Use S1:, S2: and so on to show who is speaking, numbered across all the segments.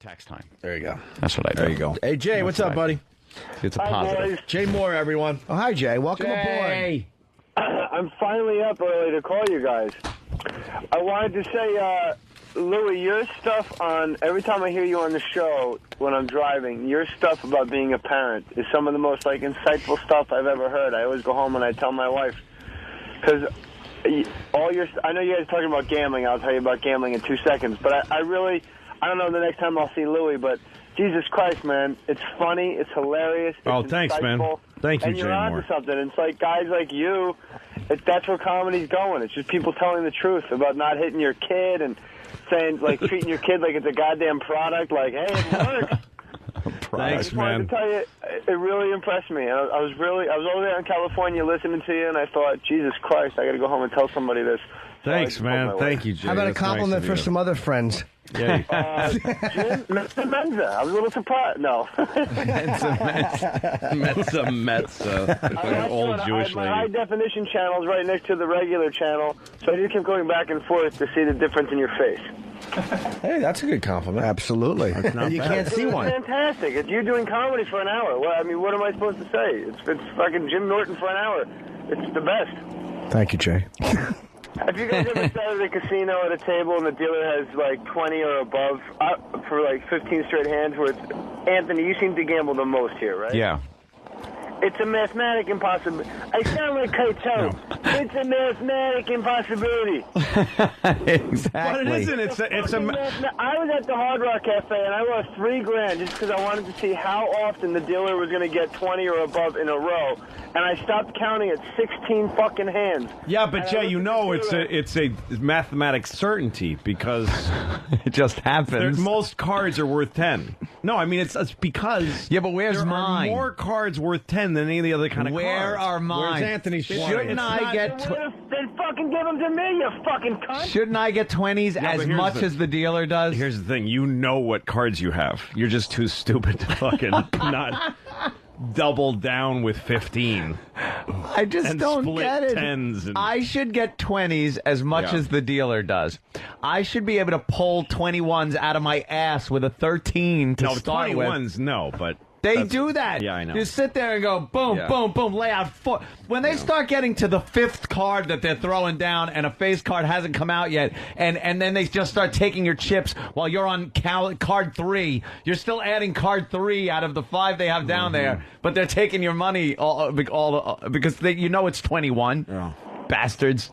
S1: tax time.
S2: There you go.
S1: That's what I do.
S2: There you go. Hey, Jay, what's up, buddy?
S1: It's a
S3: Hi,
S1: positive.
S3: boys.
S2: Jay Mohr, everyone. Oh, hi, Jay. Welcome aboard.
S3: I'm finally up early to call you guys. I wanted to say, Louie, your stuff on, every time I hear you on the show when I'm driving, your stuff about being a parent is some of the most, like, insightful stuff I've ever heard. I always go home and I tell my wife, because I know you guys are talking about gambling. I'll tell you about gambling in 2 seconds, but I really, I don't know the next time I'll see Louie, but Jesus Christ, man, it's funny, it's hilarious, it's
S4: thanks,
S3: insightful,
S4: man. Thank you,
S3: and you're
S4: Jay
S3: onto
S4: Mohr.
S3: something. It's like guys like you, that's where comedy's going. It's just people telling the truth about not hitting your kid and saying, like, treating your kid like it's a goddamn product, like, hey, it works. I just wanted to tell you, it really impressed me. I was over there in California listening to you, and I thought, Jesus Christ, I got to go home and tell somebody this.
S4: Thanks, man. Thank you, Jay.
S2: How about a
S4: That's nice
S2: compliment
S4: of
S2: for
S4: you.
S2: some other friends?
S4: Yeah.
S3: Jim, Mr. Menza. I was a little surprised. No.
S4: Metza. Like an old Jewish
S3: My high
S4: lady.
S3: definition channel is right next to the regular channel, so I just kept going back and forth to see the difference in your face.
S2: Hey, that's a good compliment. Absolutely. And you can't see
S3: It's
S2: one.
S3: fantastic. It's you doing comedy for an hour. Well, I mean, what am I supposed to say? It's fucking Jim Norton for an hour. It's the best.
S2: Thank you, Jay.
S3: Have you guys ever sat at a casino at a table and the dealer has like 20 or above for like 15 straight hands? Where it's Anthony, you seem to gamble the most here, right?
S1: Yeah.
S3: It's a mathematic impossibility. I sound like Kaito. No. It's a mathematic impossibility.
S1: Exactly.
S4: But it isn't. It's a.
S3: I was at the Hard Rock Cafe and I lost $3,000 just because I wanted to see how often the dealer was going to get 20 or above in a row, and I stopped counting at 16 fucking hands.
S4: Yeah, but
S3: And
S4: Jay, you know it's a mathematic certainty because
S1: It just happens.
S4: most cards are worth 10. No, I mean it's because
S1: Yeah, but where's
S4: there
S1: mine?
S4: are more cards worth 10 than any of the other kind of
S1: Where
S4: cards.
S1: are mine?
S2: Where's Anthony's
S1: Shouldn't
S4: It's
S1: I
S4: not-
S1: get?
S3: Then fucking give them to me, you fucking cunt.
S1: Shouldn't I get 20s
S4: but
S1: as
S4: here's
S1: much
S4: the-
S1: as the dealer does?
S4: Here's the thing: you know what cards you have. You're just too stupid to fucking not double down with 15.
S1: I just
S4: and
S1: don't
S4: split
S1: get it.
S4: tens and-
S1: I should get 20s as much
S4: Yeah.
S1: as the dealer does. I should be able to pull 21s out of my ass with a 13 to
S4: No,
S1: start with.
S4: 21s, no, but
S1: They
S4: that's-
S1: do that.
S4: Yeah, I know.
S1: You sit there and go, boom,
S4: Yeah.
S1: boom, boom, lay out four. When they start getting to the fifth card that they're throwing down and a face card hasn't come out yet, and then they just start taking your chips while you're on card 3, you're still adding card 3 out of the 5 they have down there, but they're taking your money all because you know it's 21.
S4: Yeah.
S1: Bastards.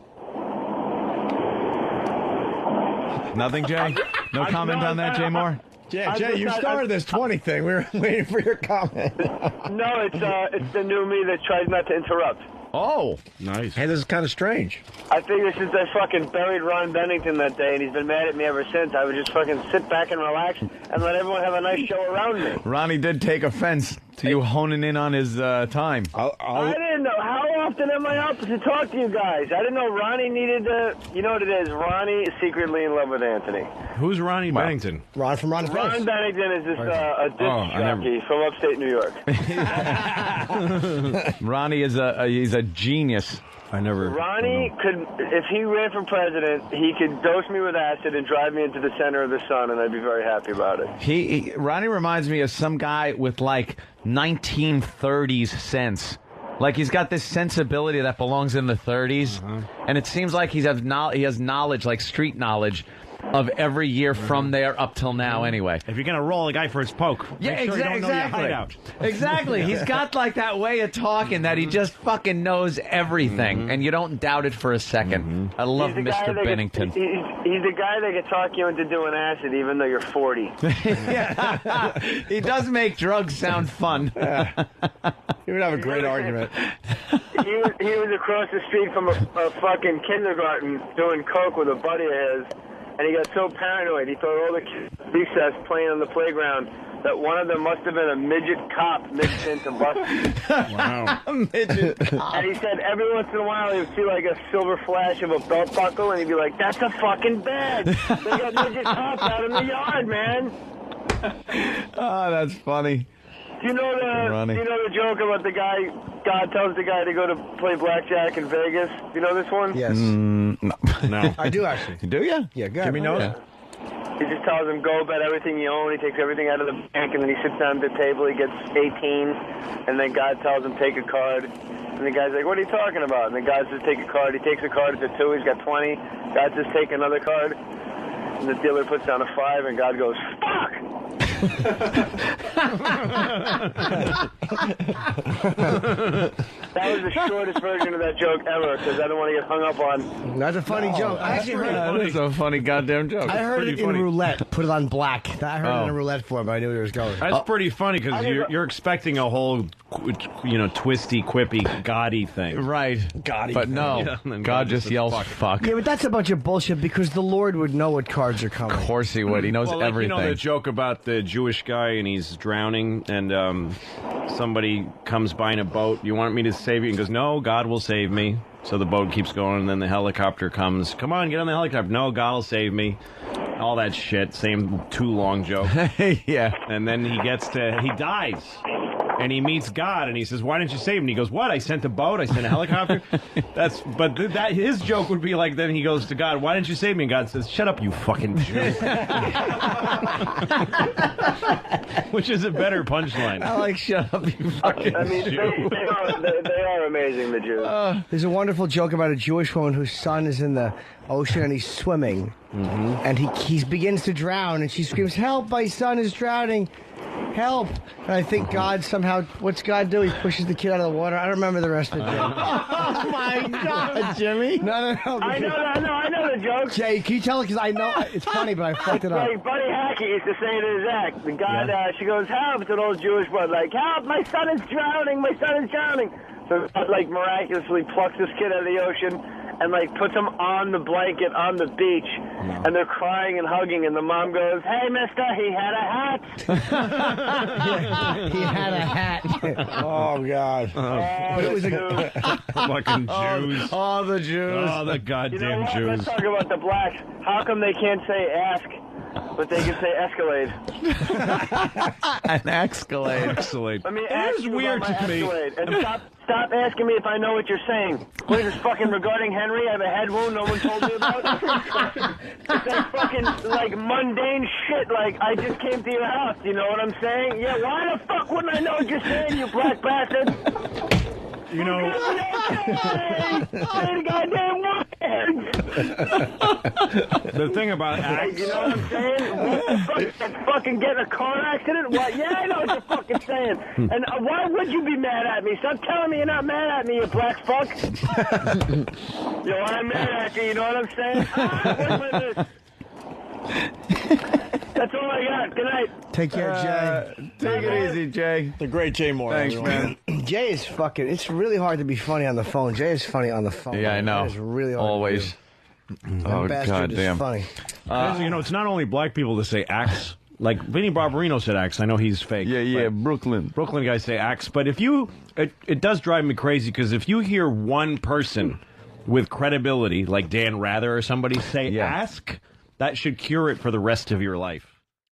S1: Nothing, Jay? No comment on that, Jay Mohr?
S2: Yeah, Jay, you started this 20 thing. We were waiting for your comment.
S3: No, it's the new me that tries not to interrupt.
S1: Oh.
S4: Nice.
S2: Hey, this is kind of strange.
S3: I figured since I fucking buried Ron Bennington that day and he's been mad at me ever since, I would just fucking sit back and relax and let everyone have a nice show around me.
S1: Ronnie did take offense to you honing in on his time.
S3: I didn't know. How often am I up to talk to you guys? I didn't know Ronnie needed to... You know what it is? Ronnie is secretly in love with Anthony.
S4: Who's Ronnie Bennington?
S2: Ron from Ron
S3: Ron Bennington is just a disc jockey from upstate New York.
S1: Ronnie is he's a genius.
S4: I never.
S3: Ronnie could, if he ran for president, he could dose me with acid and drive me into the center of the sun, and I'd be very happy about it.
S1: Ronnie reminds me of some guy with like 1930s sense. Like he's got this sensibility that belongs in the 30s, and it seems like he has knowledge, like street knowledge, of every year from there up till now. Anyway,
S4: If you're gonna roll a guy for his poke,
S1: yeah,
S4: make sure you don't know your hideout.
S1: Exactly. He's got like that way of talking that he just fucking knows everything, and you don't doubt it for a second. I love
S3: He's the guy
S1: Mr.
S3: that
S1: Bennington.
S3: He's the guy that can talk you into doing acid even though you're 40.
S1: Yeah. He does make drugs sound fun.
S2: He would have a great argument.
S3: He was across the street from a fucking kindergarten doing coke with a buddy of his, and he got so paranoid he thought all the kids at recess playing on the playground that one of them must have been a midget cop mixed into busted.
S4: Wow.
S1: Midget cop.
S3: And he said every once in a while he would see like a silver flash of a belt buckle, and he'd be like, "That's a fucking bag. They got midget cops out in the yard, man."
S1: Oh, that's funny.
S3: Do you know the joke about the guy? God tells the guy to go to play blackjack in Vegas. Do you know this one?
S2: Yes.
S4: No.
S2: I do, actually.
S1: Do you?
S2: Yeah, good.
S4: Jimmy knows.
S1: Yeah.
S3: He just tells him, go bet everything you own. He takes everything out of the bank, and then he sits down at the table. He gets 18, and then God tells him, take a card. And the guy's like, what are you talking about? And the guy says, take a card. He takes a card. It's a 2. He's got 20. God says, take another card. And the dealer puts down a 5, and God goes, fuck! That was the shortest version of that joke ever, because I don't want to get hung up on.
S2: That's a funny joke. I actually heard
S1: That is a funny goddamn joke.
S2: I heard it in roulette. Put it on black. I heard it in a roulette form, but I knew where it was going.
S4: That's pretty funny because you're expecting a whole, twisty, quippy, gaudy thing.
S1: Right. But no.
S4: Yeah, and then
S1: God just yells, fuck.
S2: Yeah, but that's a bunch of bullshit because the Lord would know what cards are coming.
S1: Of course he would. He knows
S4: Well, like,
S1: everything.
S4: the joke about the Jewish guy and he's drowning and somebody comes by in a boat. You want me to save you? And goes, no, God will save me. So the boat keeps going and then the helicopter comes. Come on, get on the helicopter. No, God will save me. All that shit. Same too long joke.
S1: Yeah.
S4: And then he dies. And he meets God, and he says, "Why didn't you save him?" And he goes, "What? I sent a boat. I sent a helicopter." His joke would be like, then he goes to God, "Why didn't you save me?" And God says, "Shut up, you fucking Jew." Which is a better punchline.
S1: I like shut up, you fucking
S3: I mean,
S1: Jew.
S3: they are amazing, the Jews.
S2: There's a wonderful joke about a Jewish woman whose son is in the ocean and he's swimming. And he begins to drown, and she screams, "Help, my son is drowning. Help." And I think God somehow, what's God do? He pushes the kid out of the water. I don't remember the rest of the joke.
S1: Oh, my God, Jimmy.
S2: No.
S3: I know the joke.
S2: Jay, can you tell it? Because I know it's funny, but I fucked it up.
S3: Like Buddy Hackett used to say to his act, the God, she goes, "Help!" It's an old Jewish word, like, "Help! My son is drowning! My son is drowning!" So God, like, miraculously plucks this kid out of the ocean and, like, puts him on the blanket on the beach, and they're crying and hugging, and the mom goes, "Hey, mister, he had a hat."
S2: He had a hat. Oh, God.
S3: But it was
S4: Fucking Jews.
S1: Oh, the Jews.
S4: Oh, the goddamn
S3: Let's
S4: Jews.
S3: talk about the blacks. How come they can't say ask, but they can say escalade?
S1: An Escalade.
S4: Excellent.
S3: I mean,
S4: It
S3: ask
S4: is
S3: you
S4: weird
S3: about my
S4: to me.
S3: Escalade. And stop asking me if I know what you're saying. What is this fucking regarding Henry? I have a head wound no one told me about. It's like fucking like mundane shit. Like, I just came to your house. You know what I'm saying? Yeah. Why the fuck wouldn't I know what you're saying, you black bastard?
S4: You know,
S3: Goddamn
S4: the thing about acts.
S3: You know what I'm saying? What the fuck? Fucking get in a car accident? What? Yeah, I know what you're fucking saying. And why would you be mad at me? Stop telling me you're not mad at me, you black fuck. Yo, I'm mad at you, you know what I'm saying? That's all I got. Good night.
S2: Take care, Jay.
S1: Take it easy, Jay.
S2: The great Jay Mohr.
S1: Thanks, man.
S2: Jay is fucking. It's really hard to be funny on the phone. Jay is funny on the phone.
S1: Yeah, I know.
S2: It's really hard.
S1: Always.
S2: To do. That
S1: Oh,
S2: bastard is
S1: goddamn.
S2: funny.
S4: It's not only black people that say axe. Like Vinny Barbarino said axe. I know he's fake.
S1: Yeah,
S4: but
S1: Brooklyn.
S4: Brooklyn guys say axe. But if it does drive me crazy because if you hear one person with credibility, like Dan Rather or somebody say ask, that should cure it for the rest of your life.